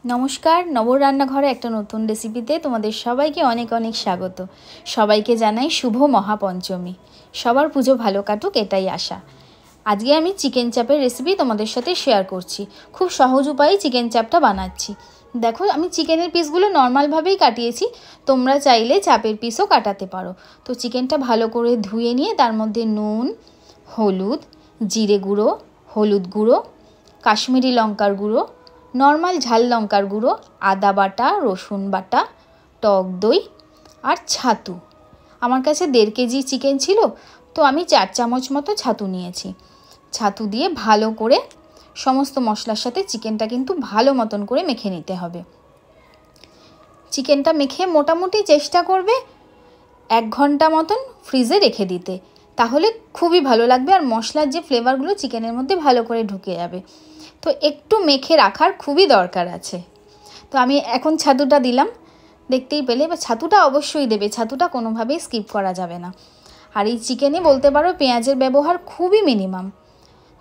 নমস্কার, নবর রান্নাঘরে একটা নতুন রেসিপিতে তোমাদের সবাইকে অনেক অনেক স্বাগত। সবাইকে জানাই শুভ মহাপঞ্চমী। সবার পুজো ভালো কাটুক, এটাই আশা। আজকে আমি চিকেন চাপের রেসিপি তোমাদের সাথে শেয়ার করছি। খুব সহজ উপায়ে চিকেন চাপটা বানাচ্ছি। দেখো, আমি চিকেনের পিসগুলো নর্মালভাবেই কাটিয়েছি, তোমরা চাইলে চাপের পিসও কাটাতে পারো। তো চিকেনটা ভালো করে ধুয়ে নিয়ে তার মধ্যে নুন, হলুদ, জিরে গুঁড়ো, হলুদ গুঁড়ো, কাশ্মীরি লঙ্কার গুঁড়ো, নর্মাল ঝাল লঙ্কার গুঁড়ো, আদা বাটা, রসুন বাটা, টক দই আর ছাতু। আমার কাছে 1.5 কেজি চিকেন ছিল, তো আমি 4 চামচ মতো ছাতু নিয়েছি। ছাতু দিয়ে ভালো করে সমস্ত মশলার সাথে চিকেনটা কিন্তু ভালো মতন করে মেখে নিতে হবে। চিকেনটা মেখে মোটামুটি চেষ্টা করবে 1 ঘন্টা মতন ফ্রিজে রেখে দিতে, তাহলে খুবই ভালো লাগবে আর মশলার যে ফ্লেভারগুলো চিকেনের মধ্যে ভালো করে ঢুকে যাবে। তো একটু মেখে রাখার খুবই দরকার আছে। তো আমি এখন ছাতুটা দিলাম, দেখতেই পেলে। এবার ছাতুটা অবশ্যই দেবে, ছাতুটা কোনোভাবেই স্কিপ করা যাবে না। আর এই চিকেনে বলতে পারো পেঁয়াজের ব্যবহার খুবই মিনিমাম।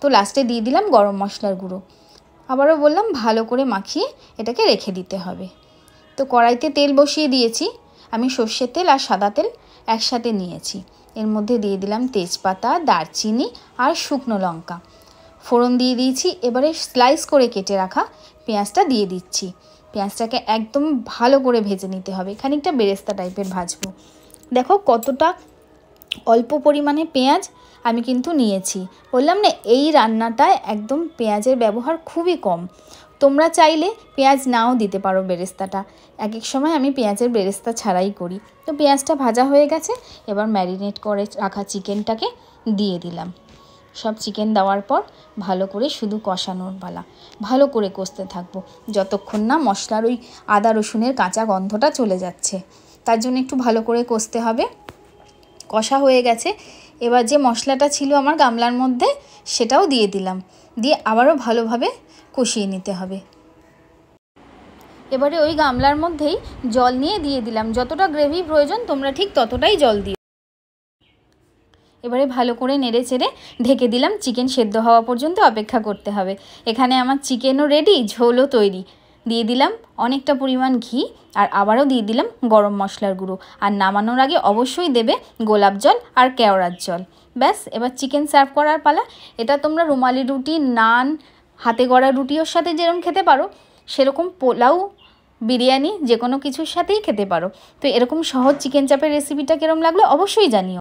তো লাস্টে দিয়ে দিলাম গরম মশলার গুঁড়ো। আবারও বললাম, ভালো করে মাখিয়ে এটাকে রেখে দিতে হবে। তো কড়াইতে তেল বসিয়ে দিয়েছি। আমি সর্ষের তেল আর সাদা তেল একসাথে নিয়েছি। এর মধ্যে দিয়ে দিলাম তেজপাতা, দারচিনি আর শুকনো লঙ্কা। ফোড়ন দিয়ে দিয়েছি। এবারে স্লাইস করে কেটে রাখা পেঁয়াজটা দিয়ে দিচ্ছি। পেঁয়াজটাকে একদম ভালো করে ভেজে নিতে হবে, খানিকটা বেরেস্তা টাইপের ভাজবো। দেখো কতটা অল্প পরিমাণে পেঁয়াজ আমি কিন্তু নিয়েছি। বললাম না, এই রান্নাটায় একদম পেঁয়াজের ব্যবহার খুবই কম। তোমরা চাইলে পেঁয়াজ নাও দিতে পারো বেরেস্তাটা। এক এক সময় আমি পেঁয়াজের বেরেস্তা ছাড়াই করি। তো পেঁয়াজটা ভাজা হয়ে গেছে, এবার ম্যারিনেট করে রাখা চিকেনটাকে দিয়ে দিলাম। সব চিকেন দেওয়ার পর ভালো করে শুধু কষানোর পালা। ভালো করে কষতে থাকবো যতক্ষণ না মশলার ওই আদা রসুনের কাঁচা গন্ধটা চলে যাচ্ছে। তার জন্য একটু ভালো করে কষতে হবে। কষা হয়ে গেছে, এবার যে মশলাটা ছিল আমার গামলার মধ্যে সেটাও দিয়ে দিলাম। দিয়ে আবারও ভালোভাবে কষিয়ে নিতে হবে। এবারে ওই গামলার মধ্যেই জল নিয়ে দিয়ে দিলাম। যতটা গ্রেভি প্রয়োজন তোমরা ঠিক ততটাই জল দিও। এবারে ভালো করে নেড়ে চেড়ে ঢেকে দিলাম। চিকেন সেদ্ধ হওয়া পর্যন্ত অপেক্ষা করতে হবে। এখানে আমার চিকেনও রেডি, ঝোলও তৈরি। দিয়ে দিলাম অনেকটা পরিমাণ ঘি আর আবারও দিয়ে দিলাম গরম মশলার গুঁড়ো। আর নামানোর আগে অবশ্যই দেবে গোলাপ জল আর কেওড়ার জল। ব্যাস, এবার চিকেন সার্ভ করার পালা। এটা তোমরা রুমালি রুটি, নান, হাতে গড়া রুটির সাথে যেরকম খেতে পারো, সেরকম পোলাও, বিরিয়ানি যে কোনো কিছুর সাথেই খেতে পারো। তো এরকম সহজ চিকেন চাপের রেসিপিটা কীরকম লাগলো অবশ্যই জানিও।